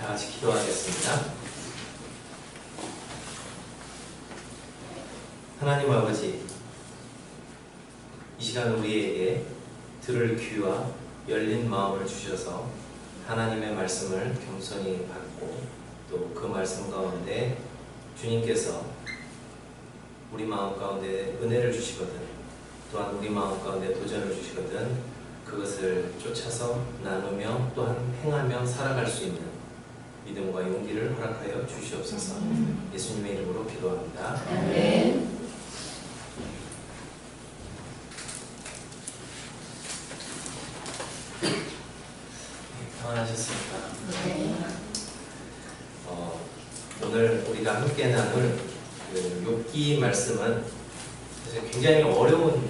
다 같이 기도하겠습니다. 하나님 아버지, 이 시간 우리에게 들을 귀와 열린 마음을 주셔서 하나님의 말씀을 겸손히 받고 또 그 말씀 가운데 주님께서 우리 마음 가운데 은혜를 주시거든, 또한 우리 마음 가운데 도전을 주시거든 그것을 쫓아서 나누며 또한 행하며 살아갈 수 있는 믿음과 용기를 허락하여 주시옵소서. 예수님의 이름으로 기도합니다. 아멘. 평안하셨습니까? 네. 오늘 우리가 함께 나눌 욥기 말씀은 사실 굉장히 어려운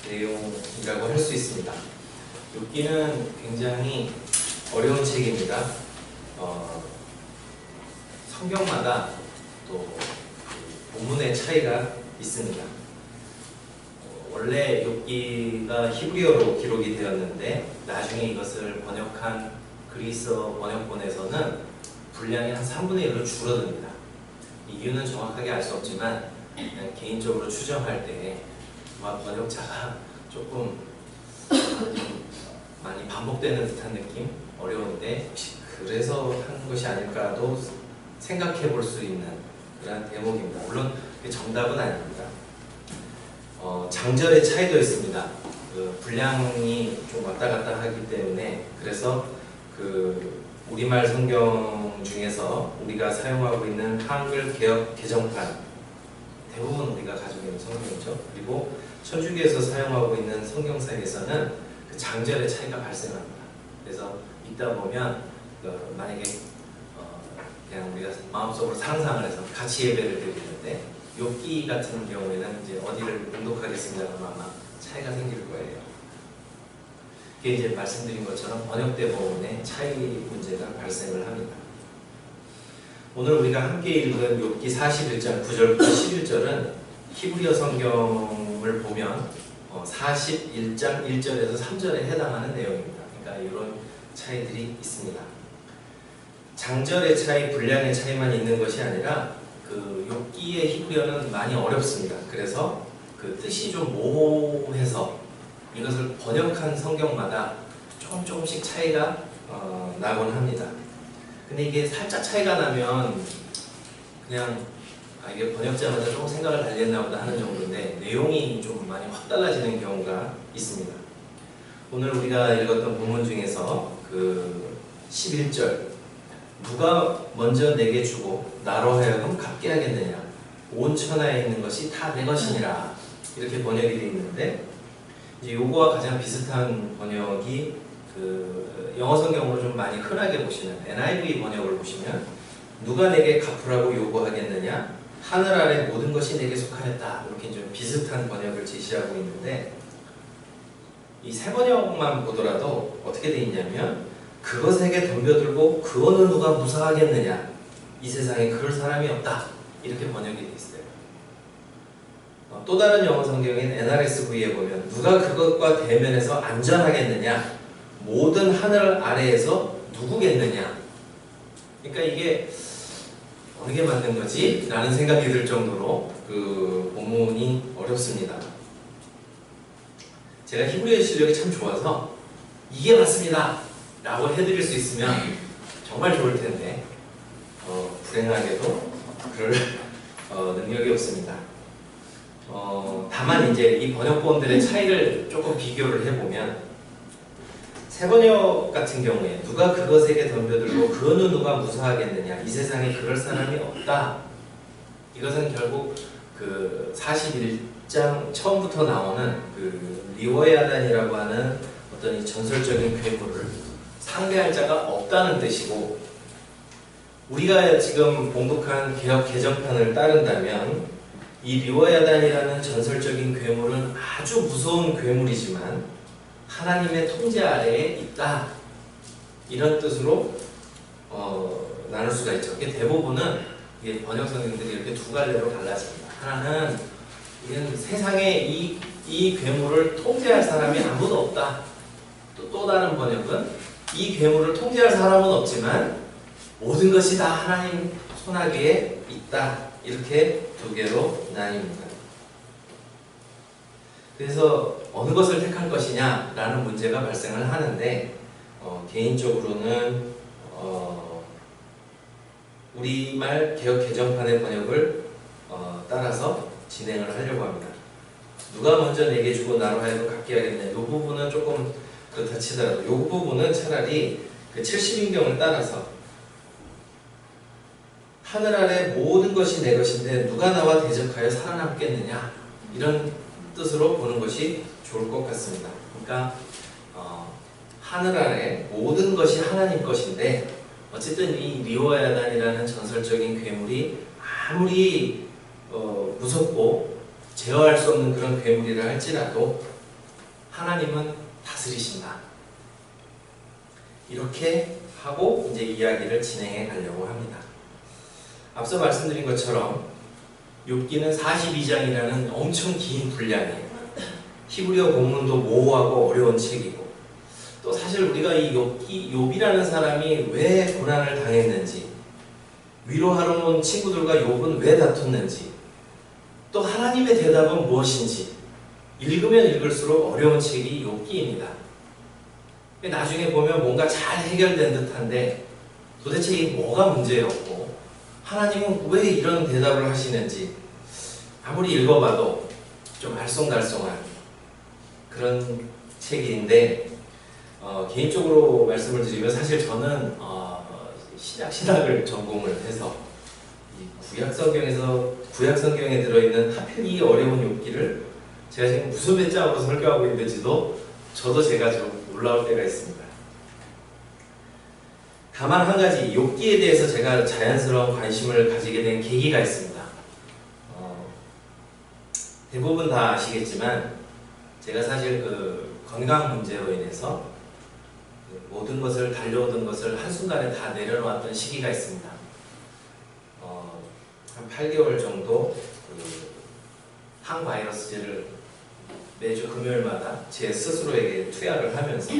내용이라고 할 수 있습니다. 욥기는 굉장히 어려운 책입니다. 성경마다 또 본문의 차이가 있습니다. 원래 욥기가 히브리어로 기록이 되었는데 나중에 이것을 번역한 그리스어 번역본에서는 분량이 한 3분의 1로 줄어듭니다. 이유는 정확하게 알 수 없지만 그냥 개인적으로 추정할 때 아마 번역자가 조금 많이 반복되는 듯한 느낌? 어려운데 혹시 그래서 하는 것이 아닐까도 생각해 볼 수 있는 그런 대목입니다. 물론 정답은 아닙니다. 장절의 차이도 있습니다. 분량이 좀 왔다 갔다 하기 때문에 그래서 우리말 성경 중에서 우리가 사용하고 있는 한글 개역 개정판 대부분 우리가 가지고 있는 성경이죠. 그리고 천주교에서 사용하고 있는 성경사에서는 그 장절의 차이가 발생합니다. 그래서 읽다 보면 만약에 그냥 우리가 마음속으로 상상을 해서 같이 예배를 드리는데 욥기 같은 경우에는 이제 어디를 봉독하겠습니다만 아마 차이가 생길 거예요. 이게 이제 말씀드린 것처럼 번역대 부분에 차이 문제가 발생을 합니다. 오늘 우리가 함께 읽은 욥기 41장 9절부터 11절은 히브리어 성경을 보면 41장 1절에서 3절에 해당하는 내용입니다. 그러니까 이런 차이들이 있습니다. 장절의 차이, 분량의 차이만 있는 것이 아니라 욥기의 히브리어는 많이 어렵습니다. 그래서 그 뜻이 좀 모호해서 이것을 번역한 성경마다 조금씩 차이가 나곤 합니다. 근데 이게 살짝 차이가 나면 그냥 이게 번역자마다 조금 생각을 달리 했나 보다 하는 정도인데 내용이 좀 많이 확 달라지는 경우가 있습니다. 오늘 우리가 읽었던 본문 중에서 11절 누가 먼저 내게 주고 나로 하여금 갚게 하겠느냐, 온 천하에 있는 것이 다 내 것이니라, 이렇게 번역이 되어 있는데 이제 요거와 가장 비슷한 번역이 영어 성경으로 좀 많이 흔하게 보시는 NIV 번역을 보시면 누가 내게 갚으라고 요구하겠느냐, 하늘 아래 모든 것이 내게 속하였다, 이렇게 좀 비슷한 번역을 제시하고 있는데 이 세 번역만 보더라도 어떻게 되어 있냐면 그것에게 덤벼들고 그 어느 누가 무사하겠느냐, 이 세상에 그럴 사람이 없다, 이렇게 번역이 되어 있어요. 또 다른 영어 성경인 NRSV에 보면 누가 그것과 대면해서 안전하겠느냐, 모든 하늘 아래에서 누구겠느냐. 그러니까 이게 어느 게 맞는 거지? 라는 생각이 들 정도로 본문이 어렵습니다. 제가 히브리어 실력이 참 좋아서 이게 맞습니다 라고 해드릴 수 있으면 정말 좋을 텐데 불행하게도 그럴 능력이 없습니다. 다만 이제 이 번역본들의 차이를 조금 비교를 해보면 세 번역 같은 경우에 누가 그것에게 덤벼들고 그 어느 누가 무사하겠느냐, 이 세상에 그럴 사람이 없다, 이것은 결국 41장 처음부터 나오는 리워야단이라고 하는 어떤 이 전설적인 괴물을 상대할 자가 없다는 뜻이고, 우리가 지금 봉독한 개역 개정판을 따른다면 이 리워야단이라는 전설적인 괴물은 아주 무서운 괴물이지만 하나님의 통제 아래에 있다, 이런 뜻으로 나눌 수가 있죠. 이게 대부분은 이게 번역 성경들이 이렇게 두 갈래로 갈라집니다. 하나는 이건 세상에 이 괴물을 통제할 사람이 아무도 없다. 또 다른 번역은 이 괴물을 통제할 사람은 없지만 모든 것이 다 하나님 손아귀에 있다. 이렇게 두 개로 나뉩니다. 그래서 어느 것을 택할 것이냐라는 문제가 발생을 하는데 개인적으로는 우리말 개역 개정판의 번역을 따라서 진행을 하려고 합니다. 누가 먼저 내게 주고 나로 하여금 갖게 하겠냐. 이 부분은 조금 그렇다 치더라도 이 부분은 차라리 그 70인경을 따라서 하늘 아래 모든 것이 내 것인데 누가 나와 대적하여 살아남겠느냐, 이런 뜻으로 보는 것이 좋을 것 같습니다. 그러니까 하늘 아래 모든 것이 하나님 것인데 어쨌든 이 리오야단이라는 전설적인 괴물이 아무리 무섭고 제어할 수 없는 그런 괴물이라 할지라도 하나님은 다스리신다. 이렇게 하고 이제 이야기를 진행해 가려고 합니다. 앞서 말씀드린 것처럼 욥기는 42장이라는 엄청 긴 분량이에요. 히브리어 본문도 모호하고 어려운 책이고, 또 사실 우리가 이 욥이라는 사람이 왜 고난을 당했는지, 위로하러 온 친구들과 욥은 왜 다퉜는지, 또 하나님의 대답은 무엇인지 읽으면 읽을수록 어려운 책이 욥기입니다. 나중에 보면 뭔가 잘 해결된 듯한데 도대체 이게 뭐가 문제였고 하나님은 왜 이런 대답을 하시는지 아무리 읽어봐도 좀 알쏭달쏭한 그런 책인데, 개인적으로 말씀을 드리면 사실 저는 신학을 전공을 해서 이 구약 성경에 들어있는 하필 이 어려운 욥기를 제가 지금 무슨 배짱으로 설교하고 있는지도 제가 좀 놀라울 때가 있습니다. 다만 한 가지, 욥기에 대해서 제가 자연스러운 관심을 가지게 된 계기가 있습니다. 대부분 다 아시겠지만 제가 사실 그 건강 문제로 인해서 모든 것을 달려오던 것을 한순간에 다 내려놓았던 시기가 있습니다. 한 8개월 정도 그 항바이러스제를 매주 금요일마다 제 스스로에게 투약을 하면서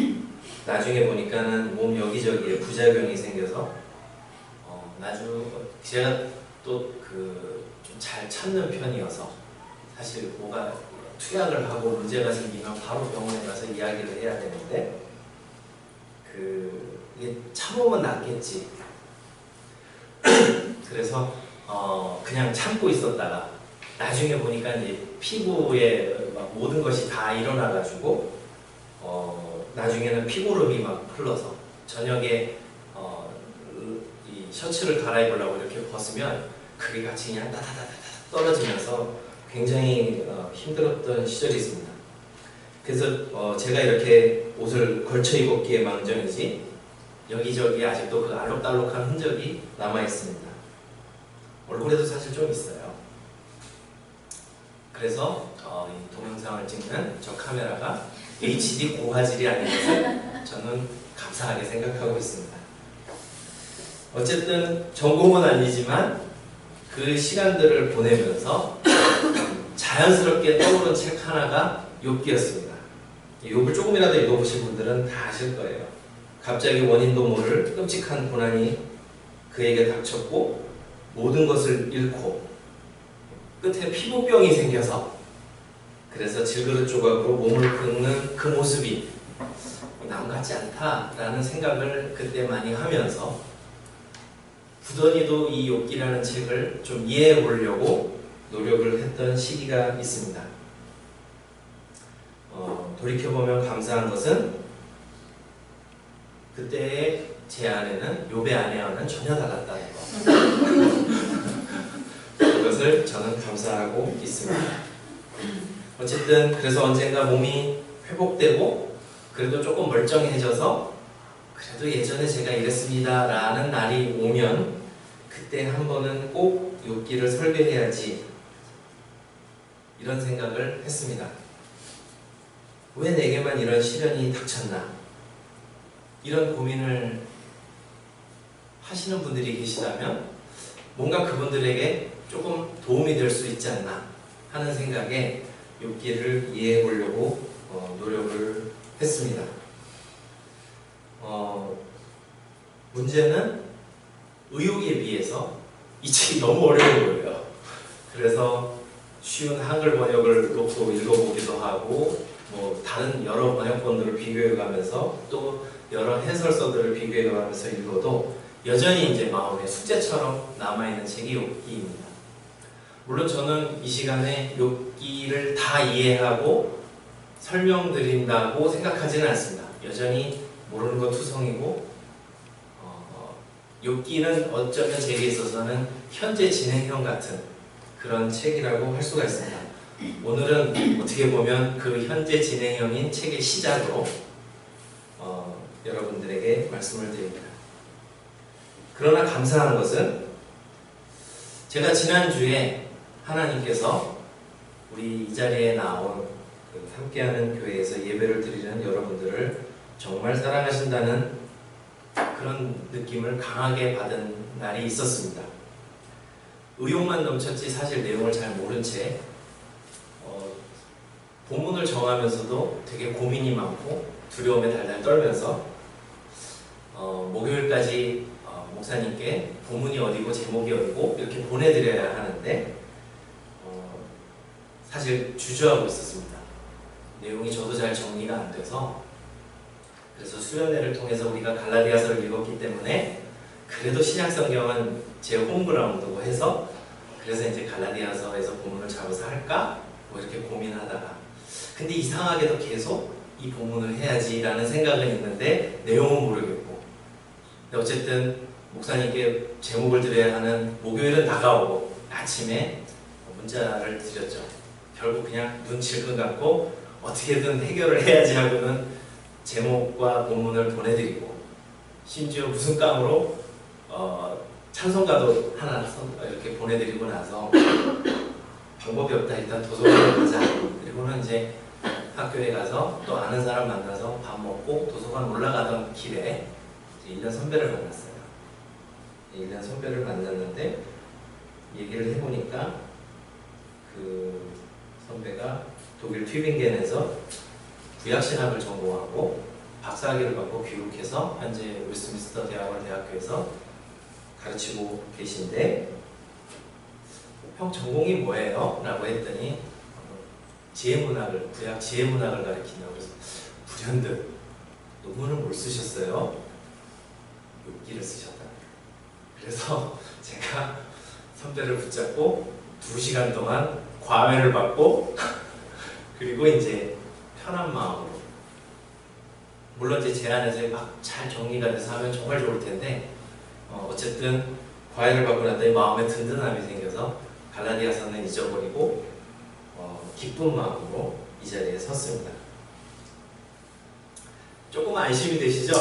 나중에 보니까는 몸 여기저기에 부작용이 생겨서 제가 또 그 좀 잘 참는 편이어서 사실 뭐가 투약을 하고 문제가 생기면 바로 병원에 가서 이야기를 해야 되는데 이게 참으면 낫겠지. 그래서 그냥 참고 있었다가 나중에 보니까 이제 피부에 막 모든 것이 다 일어나가지고 나중에는 피고름이 막 흘러서 저녁에 이 셔츠를 갈아입으려고 이렇게 벗으면 그게 같이 그냥 따다다다 떨어지면서 굉장히 힘들었던 시절이 있습니다. 그래서 제가 이렇게 옷을 걸쳐 입었기에 망정이지 여기저기 아직도 그 알록달록한 흔적이 남아 있습니다. 얼굴에도 사실 좀 있어요. 그래서 이 동영상을 찍는 저 카메라가 HD 고화질이 아닌 것을 저는 감사하게 생각하고 있습니다. 어쨌든 전공은 아니지만 그 시간들을 보내면서 자연스럽게 떠오른 책 하나가 욥기였습니다. 욥을 조금이라도 읽어보신 분들은 다 아실 거예요. 갑자기 원인도 모를 끔찍한 고난이 그에게 닥쳤고 모든 것을 잃고 끝에 피부병이 생겨서 그래서 질그릇 조각으로 몸을 긁는 그 모습이 남 같지 않다라는 생각을 그때 많이 하면서 부더니도 이 욥기라는 책을 좀 이해해 보려고 노력을 했던 시기가 있습니다. 돌이켜보면 감사한 것은 그때의 제 아내는 욥의 아내와는 전혀 달랐다는 것. 그것을 저는 감사하고 있습니다. 어쨌든 그래서 언젠가 몸이 회복되고 그래도 조금 멀쩡해져서 그래도 예전에 제가 이랬습니다 라는 날이 오면 그때 한 번은 꼭 욥기를 설교해야지 이런 생각을 했습니다. 왜 내게만 이런 시련이 닥쳤나? 이런 고민을 하시는 분들이 계시다면 뭔가 그분들에게 조금 도움이 될 수 있지 않나 하는 생각에 욥기를 이해해 보려고 노력을 했습니다. 문제는 의욕에 비해서 이 책이 너무 어려운 거예요. 그래서 쉬운 한글 번역을 놓고 읽어보기도 하고 뭐 다른 여러 번역본들을 비교해가면서 또 여러 해설서들을 비교해가면서 읽어도 여전히 이제 마음의 숙제처럼 남아있는 책이 욥기입니다. 물론 저는 이 시간에 욥기를 다 이해하고 설명드린다고 생각하지는 않습니다. 여전히 모르는 거 투성이고 욥기는 어쩌면 제게 있어서는 현재 진행형 같은 그런 책이라고 할 수가 있습니다. 오늘은 어떻게 보면 그 현재 진행형인 책의 시작으로 여러분들에게 말씀을 드립니다. 그러나 감사한 것은 제가 지난주에 하나님께서 우리 이 자리에 나온 함께하는 교회에서 예배를 드리는 여러분들을 정말 사랑하신다는 그런 느낌을 강하게 받은 날이 있었습니다. 의욕만 넘쳤지 사실 내용을 잘 모른 채 본문을 정하면서도 되게 고민이 많고 두려움에 달달 떨면서 목요일까지 목사님께 본문이 어디고 제목이 어디고 이렇게 보내드려야 하는데 사실 주저하고 있었습니다. 내용이 저도 잘 정리가 안 돼서 그래서 수련회를 통해서 우리가 갈라디아서를 읽었기 때문에 그래도 신약성경은 제 홈그라운드고 해서 그래서 이제 갈라디아서에서 본문을 잡아서 할까? 뭐 이렇게 고민하다가 근데 이상하게도 계속 이 본문을 해야지라는 생각은 있는데 내용은 모르겠고 근데 어쨌든 목사님께 제목을 드려야 하는 목요일은 다가오고 아침에 문자를 드렸죠. 결국 그냥 눈치를 갖고 어떻게든 해결을 해야지 하고는 제목과 본문을 보내드리고 심지어 무슨 깡으로 찬송가도 하나 이렇게 보내드리고 나서 방법이 없다 일단 도서관에 가자. 그리고는 이제 학교에 가서 또 아는 사람 만나서 밥 먹고 도서관 올라가던 길에 1년 선배를 만났어요. 1년 선배를 만났는데 얘기를 해보니까 그 선배가 독일 튜빙겐에서 구약신학을 전공하고 박사학위를 받고 귀국해서 현재 웨스트민스터 대학원 대학교에서 가르치고 계신데 형 전공이 뭐예요? 라고 했더니 지혜문학을 구약 지혜문학을 가르친다고 해서 불현듯 논문을 뭘 쓰셨어요? 욥기를 쓰셨다. 그래서 제가 선배를 붙잡고 2시간 동안 과외를 받고 그리고 이제 편한 마음으로 물론 이제 제 안에서 막 잘 정리가 돼서 하면 정말 좋을 텐데 어쨌든 과외를 받고 났더니 마음에 든든함이 생겨서 갈라디아서는 잊어버리고 기쁜 마음으로 이 자리에 섰습니다. 조금 안심이 되시죠?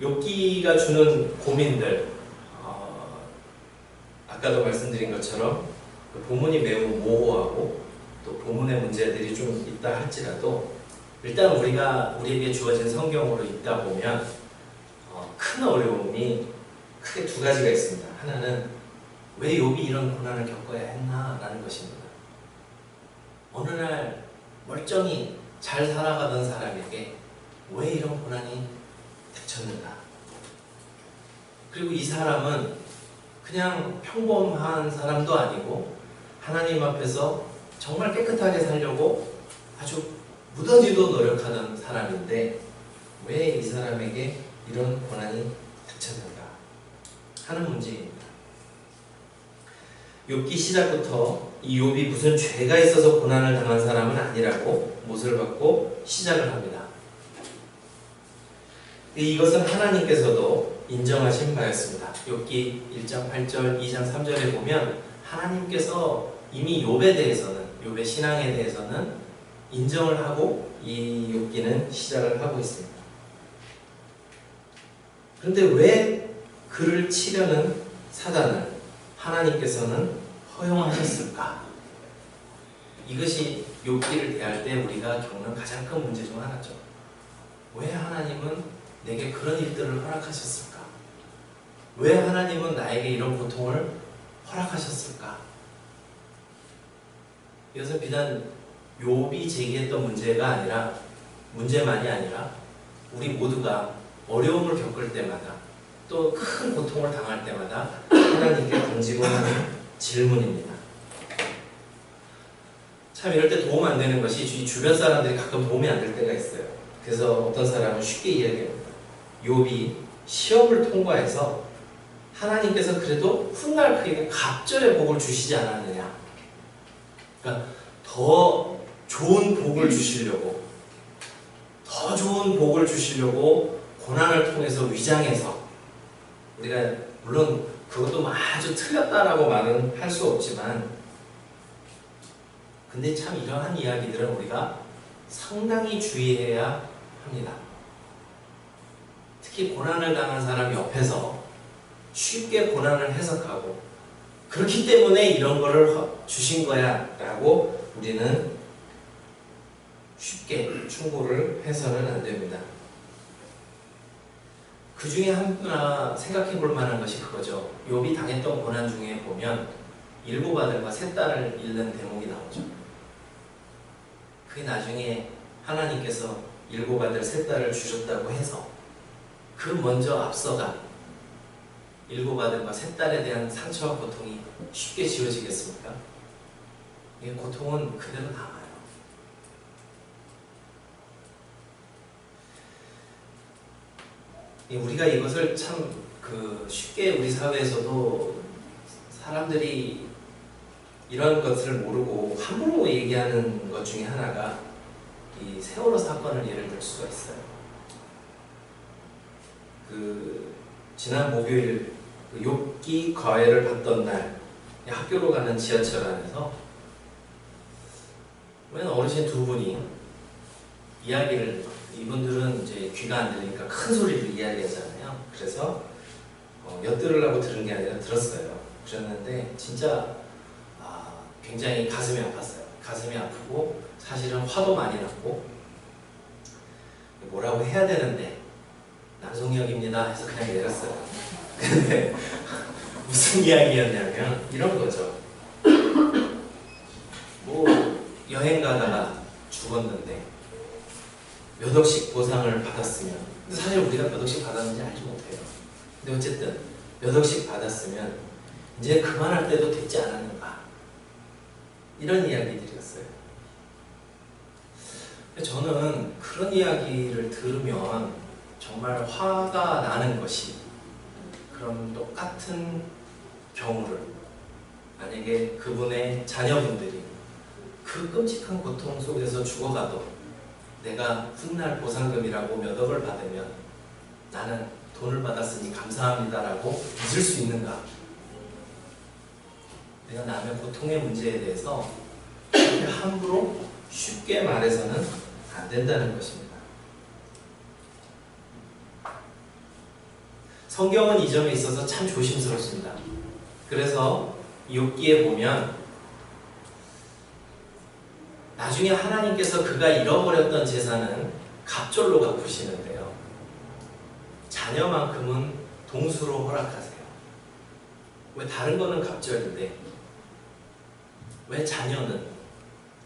욥기가 주는 고민들 아까도 말씀드린 것처럼 본문이 매우 모호하고 또 본문의 문제들이 좀 있다 할지라도 일단 우리에게 주어진 성경으로 읽다 보면 큰 어려움이 크게 2가지가 있습니다. 하나는 왜 욥이 이런 고난을 겪어야 했나 라는 것입니다. 어느 날 멀쩡히 잘 살아가던 사람에게 왜 이런 고난이 닥쳤는가. 그리고 이 사람은 그냥 평범한 사람도 아니고 하나님 앞에서 정말 깨끗하게 살려고 아주 무더지도 노력하는 사람인데 왜 이 사람에게 이런 고난이 닥쳤는가 하는 문제입니다. 욥기 시작부터 이 욥이 무슨 죄가 있어서 고난을 당한 사람은 아니라고 못을 받고 시작을 합니다. 이것은 하나님께서도 인정하신 바였습니다. 욥기 1장 8절, 2장 3절에 보면 하나님께서 이미 욥에 대해서는 욥의 신앙에 대해서는 인정을 하고 이 욥기는 시작을 하고 있습니다. 그런데 왜 그를 치려는 사단을 하나님께서는 허용하셨을까? 이것이 욥기를 대할 때 우리가 겪는 가장 큰 문제 중 하나죠. 왜 하나님은 내게 그런 일들을 허락하셨을까? 왜 하나님은 나에게 이런 고통을 허락하셨을까? 이것은 비단 욥이 제기했던 문제만이 아니라 우리 모두가 어려움을 겪을 때마다 또 큰 고통을 당할 때마다 하나님께 던지고 하는 질문입니다. 참 이럴 때 도움 안 되는 것이 주변 사람들이 가끔 도움이 안 될 때가 있어요. 그래서 어떤 사람은 쉽게 이야기합니다. 욥이 시험을 통과해서 하나님께서 그래도 훗날 그에게 갑절의 복을 주시지 않았느냐. 그러니까 더 좋은 복을 주시려고, 더 좋은 복을 주시려고 고난을 통해서 위장해서, 우리가 물론 그것도 아주 틀렸다라고 말은 할 수 없지만, 근데 참 이러한 이야기들은 우리가 상당히 주의해야 합니다. 특히 고난을 당한 사람 옆에서 쉽게 고난을 해석하고, 그렇기 때문에 이런 거를 주신 거야 라고 우리는 쉽게 충고를 해서는 안 됩니다. 그 중에 하나 생각해 볼 만한 것이 그거죠. 욥이 당했던 고난 중에 보면 일곱 아들과 세 딸을 잃는 대목이 나오죠. 그게 나중에 하나님께서 일곱 아들 세 딸을 주셨다고 해서 그 먼저 앞서가 일곱 아들과 세 딸에 대한 상처와 고통이 쉽게 지워지겠습니까? 이 고통은 그대로 남아요. 우리가 이것을 참 쉽게 우리 사회에서도 사람들이 이런 것을 모르고 함부로 얘기하는 것 중에 하나가 이 세월호 사건을 예를 들 수가 있어요. 지난 목요일 욥기 과외를 받던 날 학교로 가는 지하철 안에서 웬 어르신 두 분이 이야기를, 이분들은 이제 귀가 안 들리니까 큰 소리로 이야기하잖아요. 그래서 엿들으려고 들은 게 아니라 들었어요. 그랬는데 진짜 굉장히 가슴이 아팠어요. 가슴이 아프고 사실은 화도 많이 났고 뭐라고 해야 되는데 남성역입니다 해서 그냥 내렸어요. 근데 무슨 이야기였냐면 이런 거죠. 뭐 여행 가다가 죽었는데 몇 억씩 보상을 받았으면, 근데 사실 우리가 몇 억씩 받았는지 알지 못해요. 근데 어쨌든 몇 억씩 받았으면 이제 그만할 때도 됐지 않았는가, 이런 이야기들이었어요. 저는 그런 이야기를 들으면 정말 화가 나는 것이, 그럼 똑같은 경우를 만약에 그분의 자녀분들이 그 끔찍한 고통 속에서 죽어가도 내가 훗날 보상금이라고 몇 억을 받으면 나는 돈을 받았으니 감사합니다라고 잊을 수 있는가? 내가 남의 고통의 문제에 대해서 함부로 쉽게 말해서는 안 된다는 것입니다. 성경은 이 점에 있어서 참 조심스럽습니다. 그래서 욥기에 보면 나중에 하나님께서 그가 잃어버렸던 재산은 갑절로 갚으시는데요. 자녀만큼은 동수로 허락하세요. 왜 다른 거는 갑절인데 왜 자녀는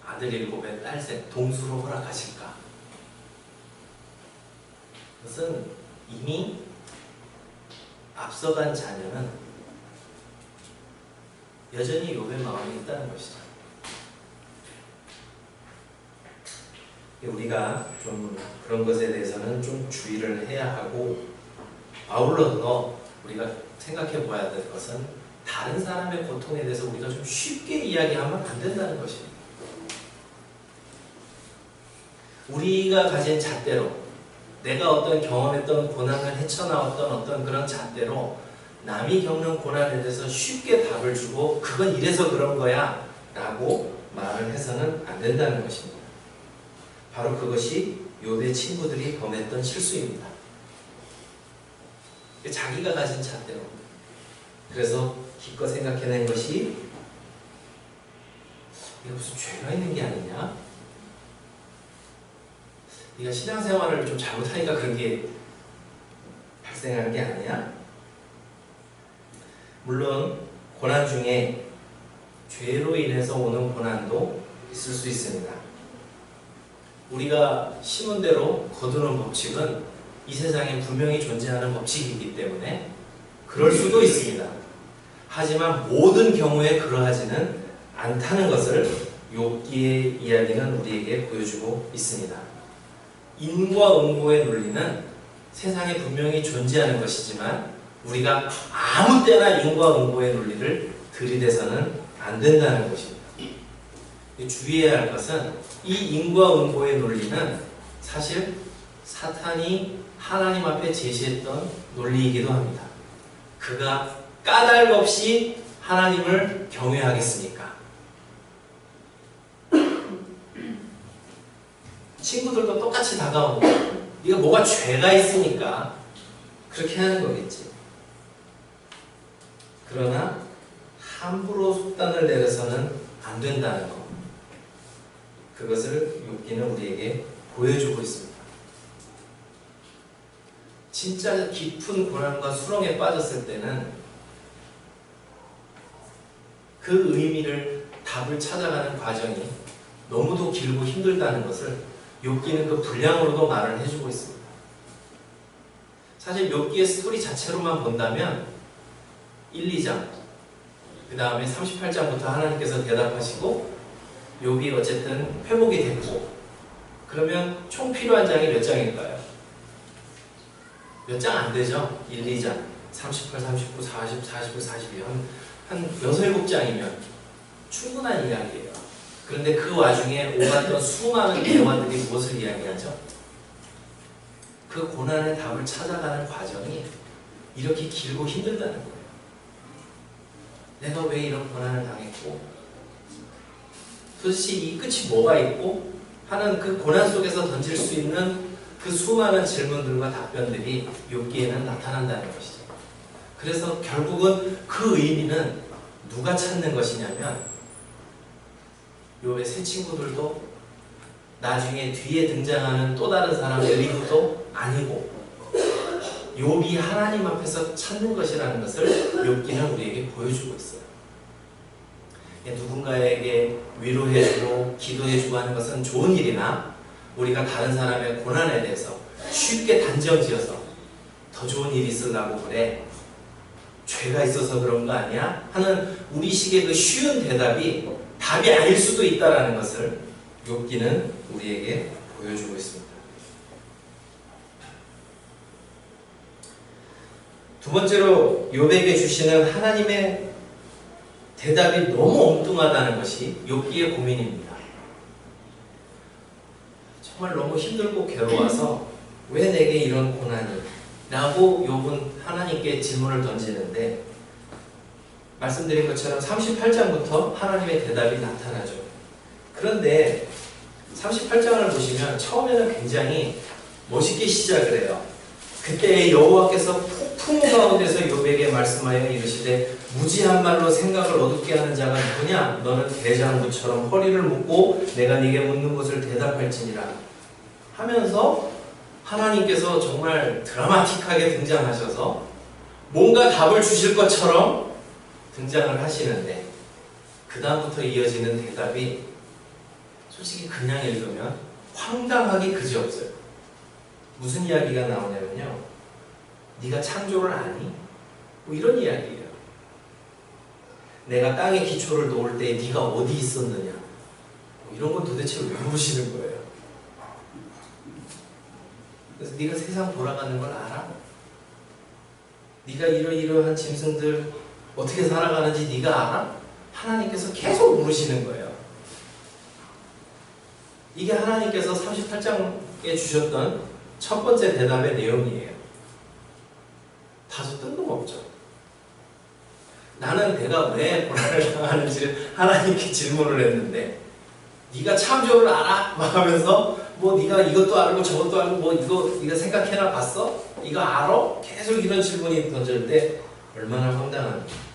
아들 7에 딸 셋 동수로 허락하실까? 그것은 이미 앞서간 자녀는 여전히 욥의 마음이 있다는 것이죠. 우리가 좀 그런 것에 대해서는 좀 주의를 해야 하고, 아울러서 우리가 생각해 봐야 될 것은 다른 사람의 고통에 대해서 우리가 좀 쉽게 이야기하면 안 된다는 것입니다. 우리가 가진 잣대로, 내가 어떤 경험했던 고난을 헤쳐나왔던 어떤 그런 잣대로 남이 겪는 고난에 대해서 쉽게 답을 주고 그건 이래서 그런 거야 라고 말을 해서는 안 된다는 것입니다. 바로 그것이 욥의 친구들이 범했던 실수입니다. 자기가 가진 잣대로, 그래서 기껏 생각해낸 것이 네가 무슨 죄가 있는 게 아니냐? 네가 신앙생활을 좀 잘못하니까 그런 게 발생하는 게 아니야? 물론 고난 중에 죄로 인해서 오는 고난도 있을 수 있습니다. 우리가 심은 대로 거두는 법칙은 이 세상에 분명히 존재하는 법칙이기 때문에 그럴 수도 있습니다. 하지만 모든 경우에 그러하지는 않다는 것을 욥기의 이야기는 우리에게 보여주고 있습니다. 인과 응보의 논리는 세상에 분명히 존재하는 것이지만 우리가 아무 때나 인과 응보의 논리를 들이대서는 안 된다는 것입니다. 주의해야 할 것은 이 인과 응보의 논리는 사실 사탄이 하나님 앞에 제시했던 논리이기도 합니다. 그가 까닭 없이 하나님을 경외하겠습니까? 친구들도 똑같이 다가오고 네가 뭐가 죄가 있으니까 그렇게 하는 거겠지. 그러나 함부로 속단을 내려서는 안 된다는 것, 그것을 욥기는 우리에게 보여주고 있습니다. 진짜 깊은 고난과 수렁에 빠졌을 때는 그 의미를, 답을 찾아가는 과정이 너무도 길고 힘들다는 것을 욥기는 그 분량으로도 말을 해주고 있습니다. 사실 욥기의 스토리 자체로만 본다면 1, 2장, 그 다음에 38장부터 하나님께서 대답하시고 욥이 어쨌든 회복이 됐고, 그러면 총 필요한 장이 몇 장일까요? 몇 장 안 되죠? 1, 2장, 38, 39, 40, 41, 42, 한 6, 7장이면 충분한 이야기예요. 그런데 그 와중에 오갔던 수많은 대화들이 무엇을 이야기하죠? 그 고난의 답을 찾아가는 과정이 이렇게 길고 힘들다는 거예요. 내가 왜 이런 고난을 당했고, 도대체 이 끝이 뭐가 있고 하는 그 고난 속에서 던질 수 있는 그 수많은 질문들과 답변들이 욥기에는 나타난다는 것이죠. 그래서 결국은 그 의미는 누가 찾는 것이냐면 욥의 세 친구들도 나중에 뒤에 등장하는 또 다른 사람들이도 아니고 욥이 하나님 앞에서 찾는 것이라는 것을 욥기는 우리에게 보여주고 있어요. 누군가에게 위로해주고 기도해주고 하는 것은 좋은 일이나 우리가 다른 사람의 고난에 대해서 쉽게 단정지어서 더 좋은 일이 있으려고 그래, 죄가 있어서 그런 거 아니야? 하는 우리식의 그 쉬운 대답이 답이 아닐 수도 있다는 것을 욥기는 우리에게 보여주고 있습니다. 두 번째로 욥에게 주시는 하나님의 대답이 너무 엉뚱하다는 것이 욥기의 고민입니다. 정말 너무 힘들고 괴로워서 왜 내게 이런 고난이? 라고 욥은 하나님께 질문을 던지는데, 말씀드린 것처럼 38장부터 하나님의 대답이 나타나죠. 그런데 38장을 보시면 처음에는 굉장히 멋있게 시작을 해요. 그때 여호와께서 폭풍 가운데서 욥에게 말씀하여 이르시되 무지한 말로 생각을 어둡게 하는 자가 누구냐? 너는 대장부처럼 허리를 묶고 내가 네게 묻는 것을 대답할지니라 하면서 하나님께서 정말 드라마틱하게 등장하셔서 뭔가 답을 주실 것처럼 등장을 하시는데, 그 다음부터 이어지는 대답이 솔직히 그냥 읽으면 황당하기 그지없어요. 무슨 이야기가 나오냐면요, 네가 창조를 아니? 뭐 이런 이야기예요. 내가 땅에 기초를 놓을 때 네가 어디 있었느냐? 뭐 이런 건 도대체 왜 물으시는 거예요? 그래서 네가 세상 돌아가는 걸 알아? 네가 이러이러한 짐승들 어떻게 살아가는지 네가 알아? 하나님께서 계속 물으시는 거예요. 이게 하나님께서 38장에 주셨던 첫 번째 대답의 내용이에요. 다소 뜬금없죠. 나는 내가 왜 고난을 당하는지를 하나님께 질문을 했는데 네가 창조를 알아? 막 하면서 뭐 네가 이것도 알고 저것도 알고 뭐 이거 네가 생각해나 봤어? 이거 알아? 계속 이런 질문이 던질 때 얼마나 황당합니까?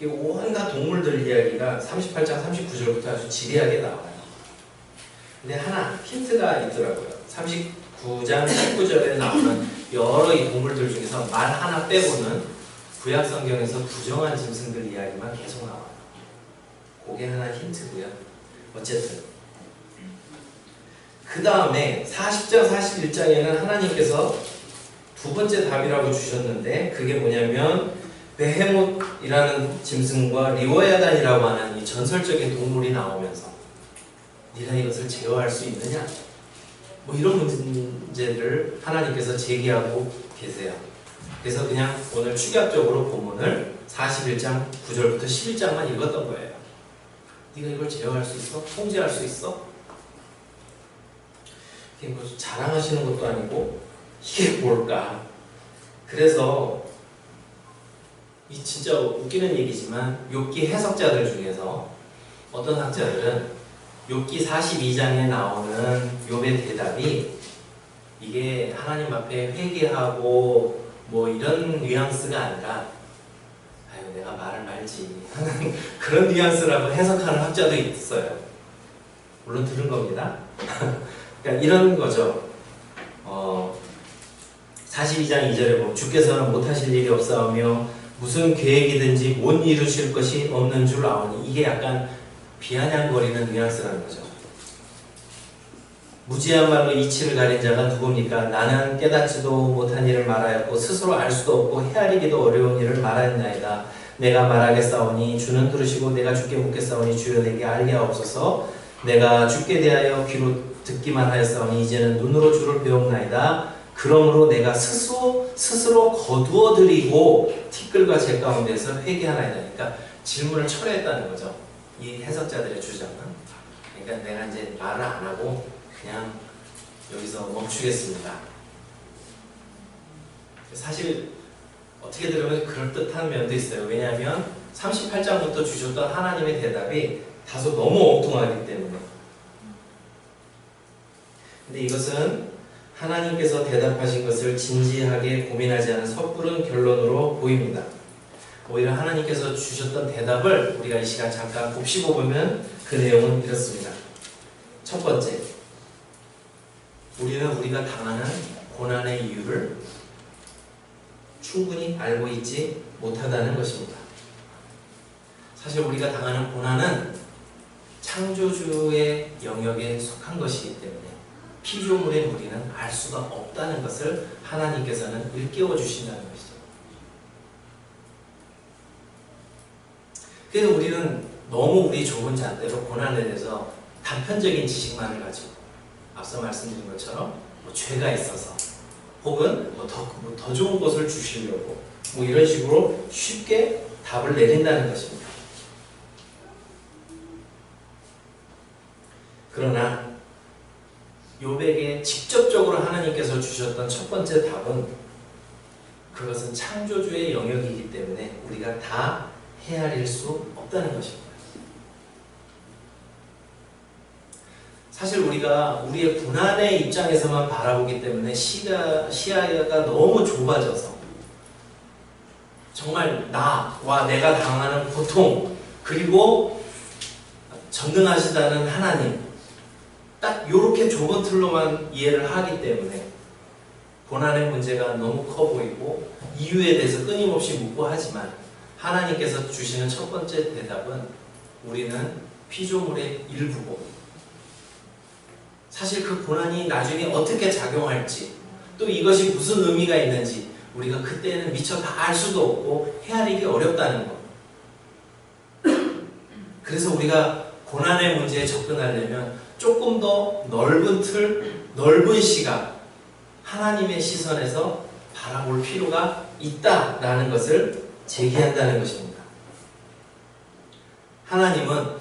이 온갖 동물들 이야기가 38장 39절부터 아주 지리하게 나와요. 근데 하나 힌트가 있더라고요. 39장 19절에 나오는 여러 이 동물들 중에서 말 하나 빼고는 구약 성경에서 부정한 짐승들 이야기만 계속 나와요. 그게 하나 힌트고요. 어쨌든 그 다음에 40장, 41장에는 하나님께서 두 번째 답이라고 주셨는데 그게 뭐냐면 베헤못이라는 짐승과 리워야단이라고 하는 이 전설적인 동물이 나오면서 네가 이것을 제어할 수 있느냐? 뭐 이런 문제를 하나님께서 제기하고 계세요. 그래서 그냥 오늘 축약적으로 본문을 41장 9절부터 11장만 읽었던 거예요. 네가 이걸 제어할 수 있어? 통제할 수 있어? 이게 뭐 자랑하시는 것도 아니고 이게 뭘까? 그래서 이 진짜 웃기는 얘기지만 욥기 해석자들 중에서 어떤 학자들은 욥기 42장에 나오는 욥의 대답이 이게 하나님 앞에 회개하고 뭐 이런 뉘앙스가 아니라 아유 내가 말을 말지 하는 그런 뉘앙스라고 해석하는 학자도 있어요. 물론 들은 겁니다. 그러니까 이런 거죠. 42장 2절에 보면 주께서는 못하실 일이 없사오며 무슨 계획이든지 못 이루실 것이 없는 줄 아오니 이게 약간 비아냥거리는 뉘앙스라는 거죠. 무지한 말로 이치를 가린 자가 누굽니까? 나는 깨닫지도 못한 일을 말하였고 스스로 알 수도 없고 헤아리기도 어려운 일을 말하였나이다. 내가 말하겠사오니 주는 들으시고 내가 주께 묻겠사오니 주여 내게 알게 하옵소서. 내가 주께 대하여 귀로 듣기만 하였사오니 이제는 눈으로 주를 배웠나이다. 그러므로 내가 스스로 거두어드리고 티끌과 재 가운데서 회개하나이다. 그러니까 질문을 철회했다는 거죠. 이 해석자들의 주장은. 그러니까 내가 이제 말을 안 하고 그냥 여기서 멈추겠습니다. 사실 어떻게 들으면 그럴듯한 면도 있어요. 왜냐하면 38장부터 주셨던 하나님의 대답이 다소 너무 엉뚱하기 때문에. 근데 이것은 하나님께서 대답하신 것을 진지하게 고민하지 않은 섣부른 결론으로 보입니다. 오히려 하나님께서 주셨던 대답을 우리가 이 시간 잠깐 곱씹어 보면 그 내용은 이렇습니다. 첫 번째, 우리는 우리가 당하는 고난의 이유를 충분히 알고 있지 못하다는 것입니다. 사실 우리가 당하는 고난은 창조주의 영역에 속한 것이기 때문에 피조물의 우리는 알 수가 없다는 것을 하나님께서는 일깨워 주신다는 것이죠. 그래서 우리는 너무 우리 좁은 잣대로 고난에 대해서 단편적인 지식만을 가지고 앞서 말씀드린 것처럼 뭐 죄가 있어서 혹은 더 좋은 것을 주시려고 뭐 이런 식으로 쉽게 답을 내린다는 것입니다. 그러나 욥에게 직접적으로 하나님께서 주셨던 첫 번째 답은 그것은 창조주의 영역이기 때문에 우리가 다 헤아릴 수 없다는 것입니다. 사실 우리가 우리의 고난의 입장에서만 바라보기 때문에 시야가 너무 좁아져서 정말 나와 내가 당하는 고통 그리고 전능하시다는 하나님 딱 이렇게 좁은 틀로만 이해를 하기 때문에 고난의 문제가 너무 커 보이고 이유에 대해서 끊임없이 묻고 하지만 하나님께서 주시는 첫 번째 대답은 우리는 피조물의 일부고 사실 그 고난이 나중에 어떻게 작용할지 또 이것이 무슨 의미가 있는지 우리가 그때는 미처 다 알 수도 없고 헤아리기 어렵다는 것. 그래서 우리가 고난의 문제에 접근하려면 조금 더 넓은 틀, 넓은 시각, 하나님의 시선에서 바라볼 필요가 있다라는 것을 제기한다는 것입니다. 하나님은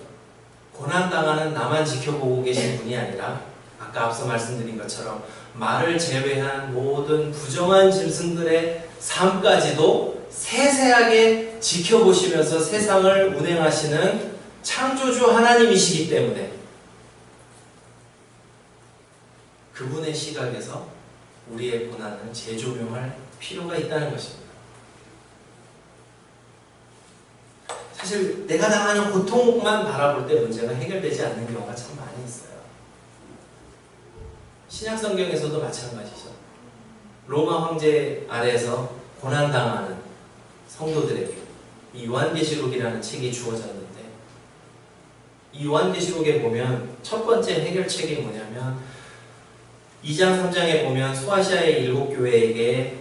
고난당하는 나만 지켜보고 계신 분이 아니라 아까 앞서 말씀드린 것처럼 말을 제외한 모든 부정한 짐승들의 삶까지도 세세하게 지켜보시면서 세상을 운행하시는 창조주 하나님이시기 때문에 그분의 시각에서 우리의 고난을 재조명할 필요가 있다는 것입니다. 사실 내가 당하는 고통만 바라볼 때 문제가 해결되지 않는 경우가 참 많이 있어요. 신약 성경에서도 마찬가지죠. 로마 황제 아래에서 고난당하는 성도들에게 이 요한계시록이라는 책이 주어졌는데 이 요한계시록에 보면 첫 번째 해결책이 뭐냐면 2장 3장에 보면 소아시아의 7교회에게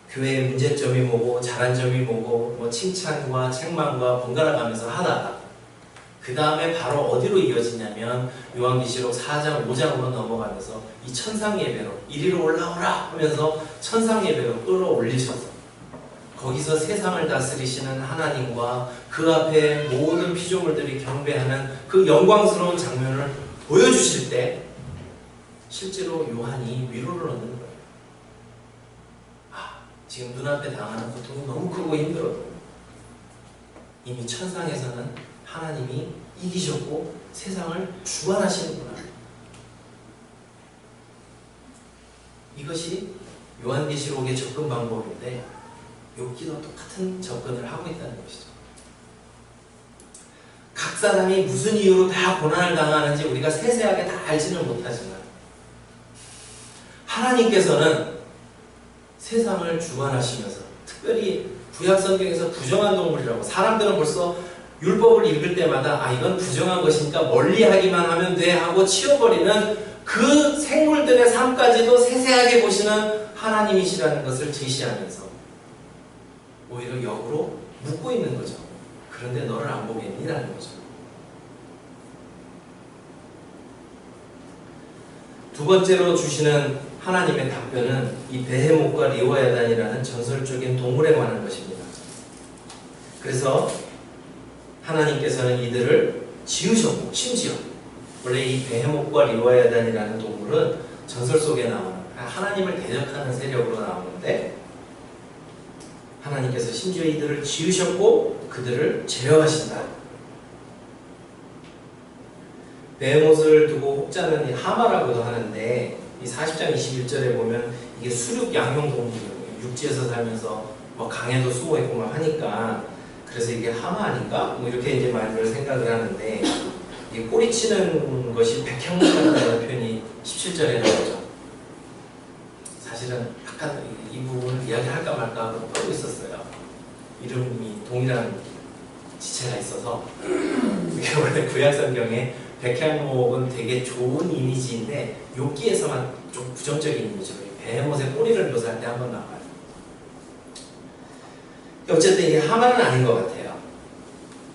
교회의 문제점이 뭐고 잘한 점이 뭐고 뭐 칭찬과 책망과 번갈아 가면서 하다가 그 다음에 바로 어디로 이어지냐면 요한계시록 4장 5장으로 넘어가면서 이 천상 예배로 이리로 올라오라 하면서 천상 예배로 끌어올리셔서 거기서 세상을 다스리시는 하나님과 그 앞에 모든 피조물들이 경배하는 그 영광스러운 장면을 보여주실 때 실제로 요한이 위로를 얻는 거예요. 지금 눈앞에 당하는 고통이 너무 크고 힘들어도 이미 천상에서는 하나님이 이기셨고 세상을 주관하시는구나. 이것이 요한계시록의 접근 방법인데 욥기도 똑같은 접근을 하고 있다는 것이죠. 각 사람이 무슨 이유로 다 고난을 당하는지 우리가 세세하게 다 알지는 못하지만 하나님께서는 세상을 주관하시면서 특별히 구약성경에서 부정한 동물이라고 사람들은 벌써 율법을 읽을 때마다 이건 부정한 것이니까 멀리하기만 하면 돼 하고 치워버리는 그 생물들의 삶까지도 세세하게 보시는 하나님이시라는 것을 제시하면서 오히려 역으로 묻고 있는 거죠. 그런데 너를 안 보겠니? 라는 거죠. 두 번째로 주시는 하나님의 답변은 이 베헤못과 리워야단이라는 전설적인 동물에 관한 것입니다. 그래서 하나님께서는 이들을 지으셨고 심지어 원래 이 베헤못과 리워야단이라는 동물은 전설 속에 나오는 하나님을 대적하는 세력으로 나오는데 하나님께서 심지어 이들을 지으셨고 그들을 제어하신다. 베헤못을 두고 혹자는 하마라고도 하는데 이 40장 21절에 보면 이게 수륙 양용 동물이에요. 육지에서 살면서 뭐 강에도 숨어있고 막 하니까 그래서 이게 하마 아닌가? 뭐 이렇게 이제 많이들 생각을 하는데 이 꼬리치는 것이 백향목이라는 표현이 17절에 나오죠. 사실은 약간 이 부분을 이야기할까 말까 하고 떠고 있었어요. 이름이 동일한 지체가 있어서 이게 원래 구약성경에 백향목은 되게 좋은 이미지인데 욥기에서만 좀 부정적인 이미지로 베헤못의 꼬리를 묘사할 때 한번 나와요. 어쨌든 이게 하마는 아닌 것 같아요.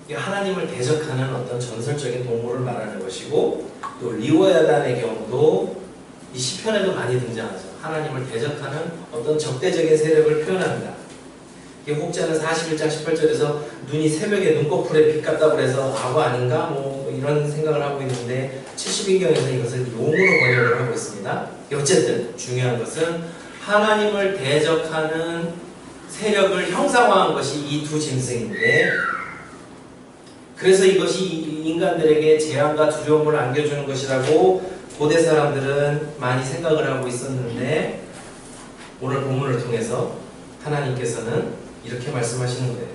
이게 하나님을 대적하는 어떤 전설적인 동물을 말하는 것이고 또 리워야단의 경우도 이 시편에도 많이 등장하죠. 하나님을 대적하는 어떤 적대적인 세력을 표현합니다. 이게 혹자는 41장 18절에서 눈이 새벽에 눈꺼풀에 빛 같다고 해서 악어 아닌가? 뭐 이런 생각을 하고 있는데 70인경에서 이것을 용으로 번역을 하고 있습니다. 어쨌든 중요한 것은 하나님을 대적하는 세력을 형상화한 것이 이 두 짐승인데 그래서 이것이 인간들에게 재앙과 두려움을 안겨주는 것이라고 고대 사람들은 많이 생각을 하고 있었는데 오늘 본문을 통해서 하나님께서는 이렇게 말씀하시는 거예요.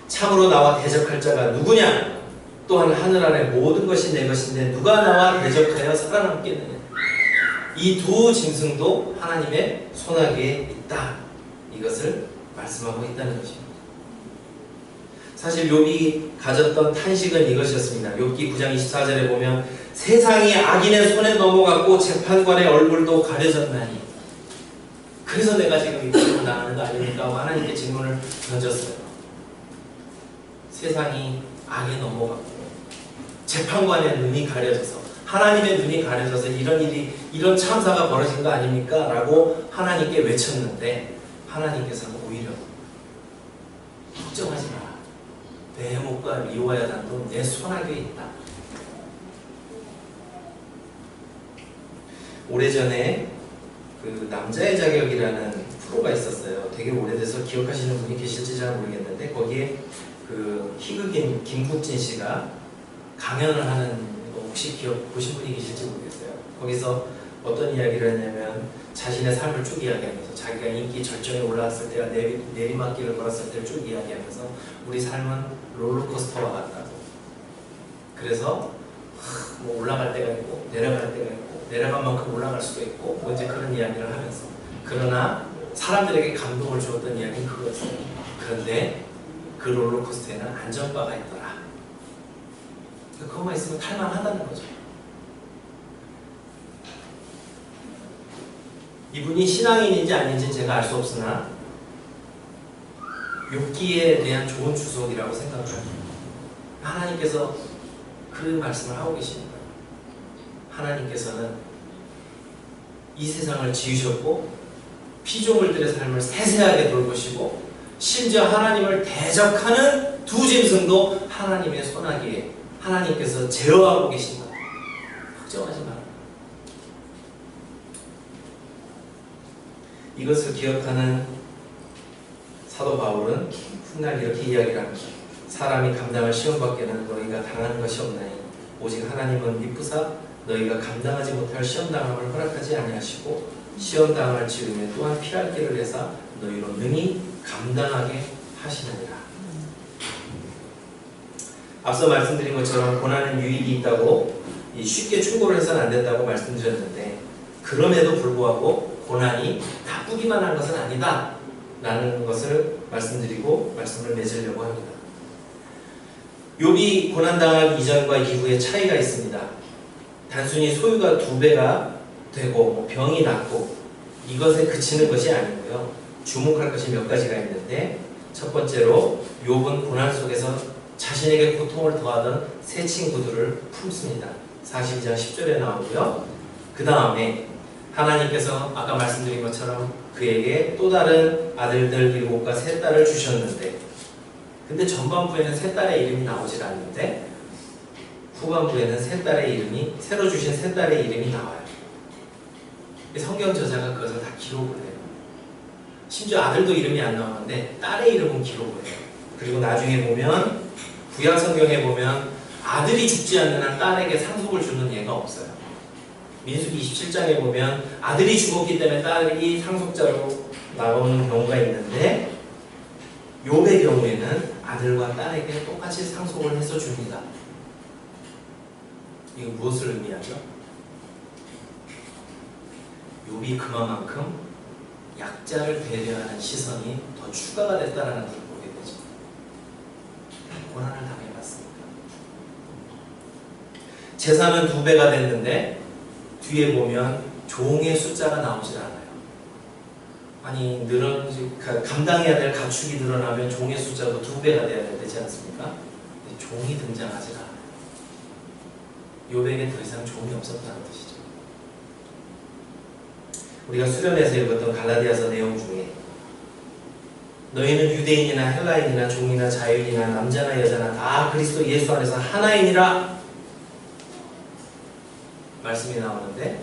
참으로 나와 대적할 자가 누구냐? 또한 하늘 아래 모든 것이 내 것인데 누가 나와 대적하여 살아남겠느냐? 이 두 짐승도 하나님의 손아귀에 있다. 이것을 말씀하고 있다는 것입니다. 사실 욥이 가졌던 탄식은 이것이었습니다. 욥기 9장 24절에 보면 세상이 악인의 손에 넘어갔고 재판관의 얼굴도 가려졌나니 그래서 내가 지금 이 고통을 당하는 거 아닙니까? 하고 하나님께 질문을 던졌어요. 세상이 악에 넘어갔고 재판관의 눈이 가려져서 하나님의 눈이 가려져서 이런 일이 이런 참사가 벌어진 거 아닙니까? 라고 하나님께 외쳤는데 하나님께서는 오히려 걱정하지 마라. 베헤못과 리워야단도 내 손아귀에 있다. 오래전에 그 남자의 자격이라는 프로가 있었어요. 되게 오래돼서 기억하시는 분이 계실지 잘 모르겠는데 거기에 그 희극인 김국진 씨가 강연을 하는 거 혹시 보신 분이 계실지 모르겠어요. 거기서 어떤 이야기를 했냐면 자신의 삶을 쭉 이야기하면서 자기가 인기 절정에 올라왔을 때와 내리막길을 걸었을 때를 쭉 이야기하면서 우리 삶은 롤러코스터와 같다고. 그래서 뭐 올라갈 때가 있고 내려갈 때가 있고 내려간 만큼 올라갈 수도 있고 뭐 이제 그런 이야기를 하면서 그러나 사람들에게 감동을 주었던 이야기는 그거였어요. 그런데 그 롤러코스터에는 안전바가 있더라. 그것만 있으면 탈만하다는 거죠. 이분이 신앙인인지 아닌지 제가 알 수 없으나 욥기에 대한 좋은 주석이라고 생각합니다. 하나님께서 그 말씀을 하고 계십니다. 하나님께서는 이 세상을 지으셨고 피조물들의 삶을 세세하게 돌보시고 심지어 하나님을 대적하는 두 짐승도 하나님의 손아귀에 하나님께서 제어하고 계신다. 걱정하지 마라. 이것을 기억하는 사도 바울은 훗날 이렇게 이야기를 합니다. 사람이 감당할 시험밖에는 너희가 당하는 것이 없나니 오직 하나님은 미쁘사 너희가 감당하지 못할 시험당함을 허락하지 아니하시고 시험당할 즈음에 또한 피할 길을 내사 너희로 능히 감당하게 하시느니라. 앞서 말씀드린 것처럼 고난은 유익이 있다고 쉽게 충고를 해서는 안 된다고 말씀드렸는데 그럼에도 불구하고 고난이 나쁘기만 한 것은 아니다 라는 것을 말씀드리고 말씀을 맺으려고 합니다. 욥이 고난당할 이전과 이후에 차이가 있습니다. 단순히 소유가 2배가 되고 병이 낫고 이것에 그치는 것이 아니고요. 주목할 것이 몇 가지가 있는데 첫 번째로 욥은 고난 속에서 자신에게 고통을 더하던 세 친구들을 품습니다. 42장 10절에 나오고요. 그 다음에 하나님께서 아까 말씀드린 것처럼 그에게 또 다른 아들들 7과 3딸을 주셨는데 근데 전반부에는 3딸의 이름이 나오질 않는데 후반부에는 3딸의 이름이 새로 주신 3딸의 이름이 나와요. 성경 저자가 그것을 다 기록을 해요. 심지어 아들도 이름이 안 나오는데 딸의 이름은 기록을 해요. 그리고 나중에 보면 구약 성경에 보면 아들이 죽지 않는 한 딸에게 상속을 주는 예가 없어요. 민수기 27장에 보면 아들이 죽었기 때문에 딸이 상속자로 나오는 경우가 있는데 욥의 경우에는 아들과 딸에게 똑같이 상속을 해서 줍니다. 이거 무엇을 의미하죠? 욥이 그만큼 약자를 배려하는 시선이 더 추가가 됐다는 것을 보게 되죠. 고난을 당해봤습니다. 재산은 2배가 됐는데 뒤에 보면 종의 숫자가 나오질 않아요. 아니 감당해야 될 가축이 늘어나면 종의 숫자도 2배가 돼야 되지 않습니까? 종이 등장하지 않아요. 욥에게 더 이상 종이 없었다는 뜻이죠. 우리가 수련회에서 읽었던 갈라디아서 내용 중에 너희는 유대인이나 헬라인이나 종이나 자유인이나 남자나 여자나 다 그리스도 예수 안에서 하나이니라 말씀이 나오는데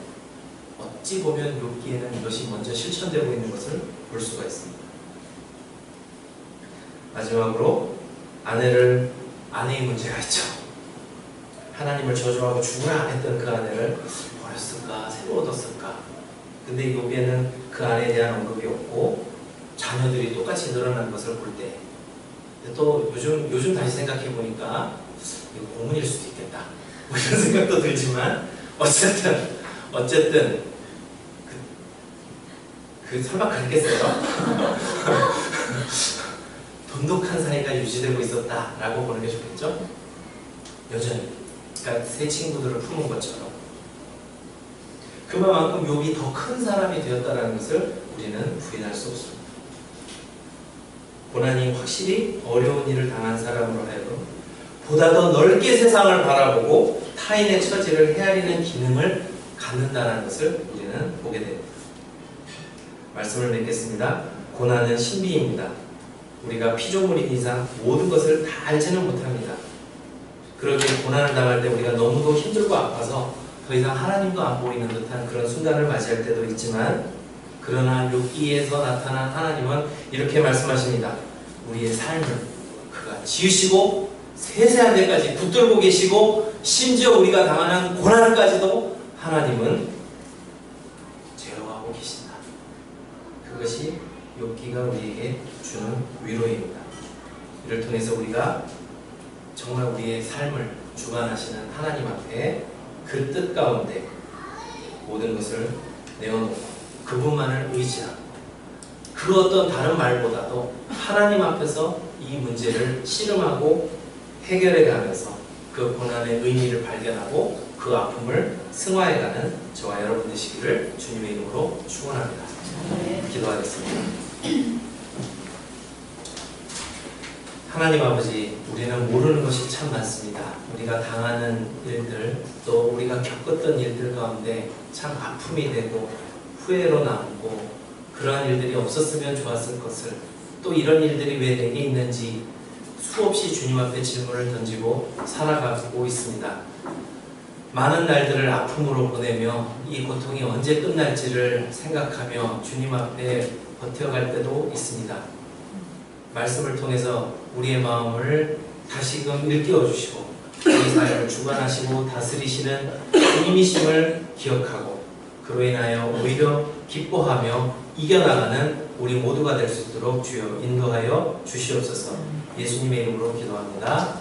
어찌 보면 욥기에는 이것이 먼저 실천되고 있는 것을 볼 수가 있습니다. 마지막으로 아내의 문제가 있죠. 하나님을 저주하고 죽으라 안 했던 그 아내를 버렸을까 새로 얻었을까. 근데 욥기에는 그 아내에 대한 언급이 없고 자녀들이 똑같이 늘어난 것을 볼 때 또 요즘 다시 생각해 보니까 이거 고문일 수도 있겠다 뭐 이런 생각도 들지만 어쨌든 설마 그랬겠어요? 돈독한 사이가 유지되고 있었다라고 보는 게 좋겠죠? 여전히 그러니까 세 친구들을 품은 것처럼 그만큼 욥이 더 큰 사람이 되었다는 것을 우리는 부인할 수 없습니다. 고난이 확실히 어려운 일을 당한 사람으로 하여금 보다 더 넓게 세상을 바라보고 타인의 처지를 헤아리는 기능을 갖는다는 것을 우리는 보게 됩니다. 말씀을 맺겠습니다. 고난은 신비입니다. 우리가 피조물인 이상 모든 것을 다 알지는 못합니다. 그러기에 고난을 당할 때 우리가 너무도 힘들고 아파서 더 이상 하나님도 안 보이는 듯한 그런 순간을 맞이할 때도 있지만 그러나 욥기에서 나타난 하나님은 이렇게 말씀하십니다. 우리의 삶을 그가 지으시고 세세한 데까지 붙들고 계시고 심지어 우리가 당하는 고난까지도 하나님은 제어하고 계신다. 그것이 욥기가 우리에게 주는 위로입니다. 이를 통해서 우리가 정말 우리의 삶을 주관하시는 하나님 앞에 그 뜻 가운데 모든 것을 내어놓고 그분만을 의지하고 그 어떤 다른 말보다도 하나님 앞에서 이 문제를 씨름하고 해결해 가면서 그 고난의 의미를 발견하고 그 아픔을 승화해가는 저와 여러분 되시기를 주님의 이름으로 축원합니다. 기도하겠습니다. 하나님 아버지, 우리는 모르는 것이 참 많습니다. 우리가 당하는 일들, 또 우리가 겪었던 일들 가운데 참 아픔이 되고 후회로 남고 그러한 일들이 없었으면 좋았을 것을, 또 이런 일들이 왜 내게 있는지 수없이 주님 앞에 질문을 던지고 살아가고 있습니다. 많은 날들을 아픔으로 보내며 이 고통이 언제 끝날지를 생각하며 주님 앞에 버텨갈 때도 있습니다. 말씀을 통해서 우리의 마음을 다시금 일깨워 주시고 우리 삶을 주관하시고 다스리시는 주님이심을 기억하고 그로 인하여 오히려 기뻐하며 이겨나가는 우리 모두가 될 수 있도록 주여 인도하여 주시옵소서. 예수님의 이름으로 기도합니다.